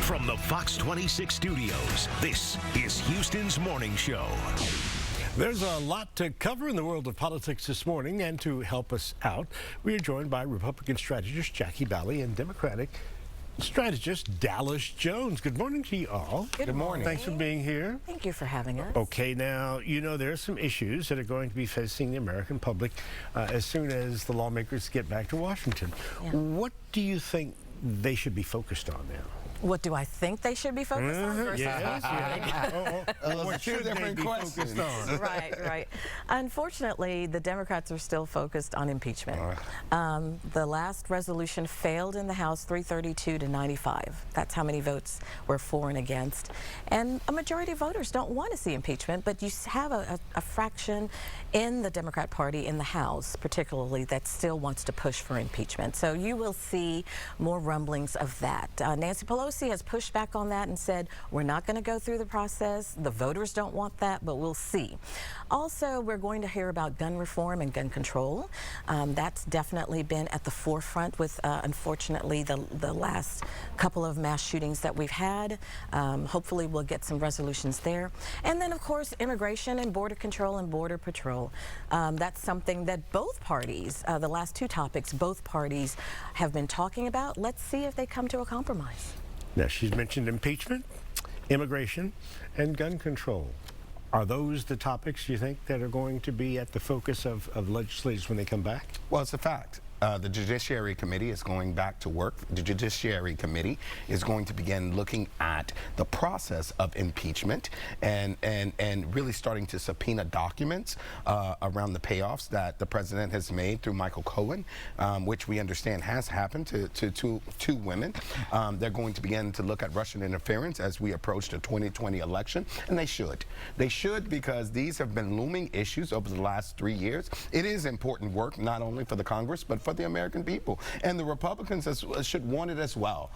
From the Fox 26 studios, this is Houston's Morning Show. There's a lot to cover in the world of politics this morning, and to help us out, we are joined by Republican strategist Jackie Bally and Democratic strategist Dallas Jones. Good morning to you all. Good morning. Thanks for being here. Thank you for having us. Okay, now, you know, there are some issues that are going to be facing the American public as soon as the lawmakers get back to Washington. Yeah. What do you think they should be focused on now? What do I think they should be focused on? Versus what should they be focused on? Right. Unfortunately, the Democrats are still focused on impeachment. The last resolution failed in the House 332 to 95. That's how many votes were for and against. And a majority of voters don't want to see impeachment, but you have a fraction in the Democrat Party in the House, particularly, that still wants to push for impeachment. So you will see more rumblings of that. Nancy Pelosi has pushed back on that and said, we're not going to go through the process. The voters don't want that, but we'll see. Also, we're going to hear about gun reform and gun control. That's definitely been at the forefront with, unfortunately, the last couple of mass shootings that we've had. Hopefully, we'll get some resolutions there. And then, of course, immigration and border control and border patrol. That's something that both parties, the last two topics, both parties have been talking about. Let's see if they come to a compromise. Now, she's mentioned impeachment, immigration, and gun control. Are those the topics you think that are going to be at the focus of legislators when they come back? Well, it's a fact. The Judiciary Committee is going back to work. The Judiciary Committee is going to begin looking at the process of impeachment and really starting to subpoena documents around the payoffs that the president has made through Michael Cohen, which we understand has happened to two women. They're going to begin to look at Russian interference as we approach the 2020 election, and they should. They should, because these have been looming issues over the last 3 years. It is important work, not only for the Congress, but for the American people. And the Republicans should want it as well.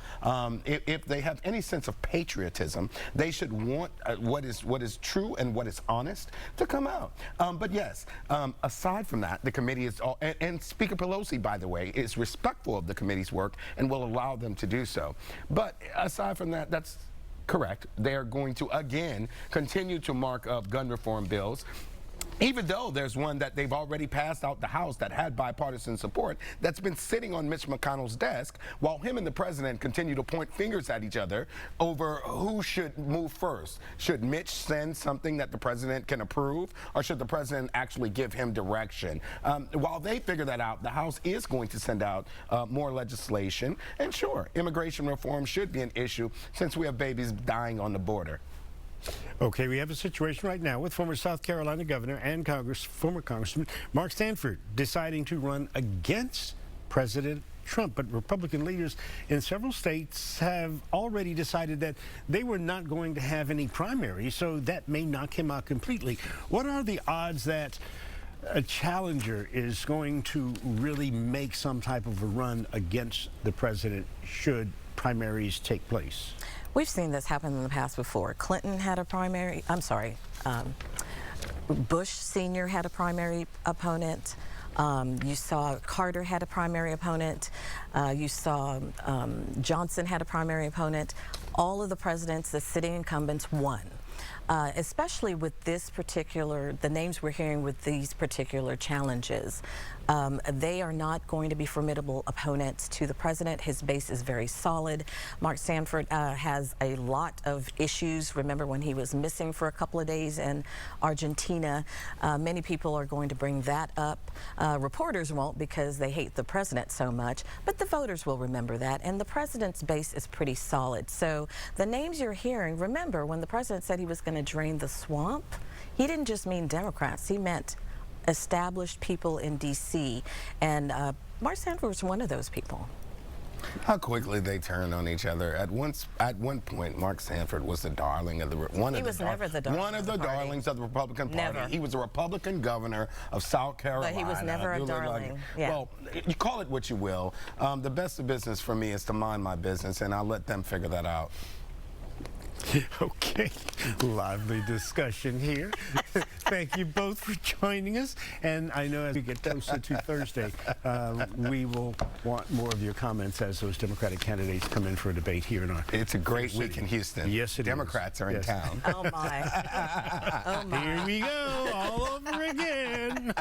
If they have any sense of patriotism, they should want what is true and what is honest to come out. But yes, aside from that, the committee is, and Speaker Pelosi, by the way, is respectful of the committee's work and will allow them to do so. But aside from that, that's correct. They're going to, again, continue to mark up gun reform bills, even though there's one that they've already passed out the House that had bipartisan support that's been sitting on Mitch McConnell's desk while him and the president continue to point fingers at each other over who should move first. Should Mitch send something that the president can approve, or should the president actually give him direction? While they figure that out, the House is going to send out more legislation. And sure, immigration reform should be an issue since we have babies dying on the border. Okay, we have a situation right now with former South Carolina governor and former Congressman Mark Sanford deciding to run against President Trump. But Republican leaders in several states have already decided that they were not going to have any primaries, so that may knock him out completely. What are the odds that a challenger is going to really make some type of a run against the president should primaries take place? We've seen this happen in the past before. Clinton had a primary, Bush Sr. had a primary opponent. You saw Carter had a primary opponent. You saw Johnson had a primary opponent. All of the presidents, the sitting incumbents, won. Especially with the names we're hearing with these particular challenges. They are not going to be formidable opponents to the president. His base is very solid. Mark Sanford has a lot of issues. Remember when he was missing for a couple of days in Argentina? Many people are going to bring that up. Reporters won't, because they hate the president so much, but the voters will remember that, and the president's base is pretty solid. So the names you're hearing, remember when the president said he was going to drain the swamp, he didn't just mean Democrats, he meant established people in D.C., and Mark Sanford was one of those people. How quickly they turned on each other. At one point, Mark Sanford was the darling of He was never the darling. One of the darlings of the Republican Party. Never. He was a Republican governor of South Carolina. But he was never a darling. Yeah. Well, you call it what you will. The best of business for me is to mind my business, and I'll let them figure that out. Okay, lively discussion here. Thank you both for joining us. And I know as we get closer to Thursday, we will want more of your comments as those Democratic candidates come in for a debate here in our It's a great week in Houston. Yes, it is. Democrats are in Yes. town. Oh, my. Oh, my. Here we go, all over again.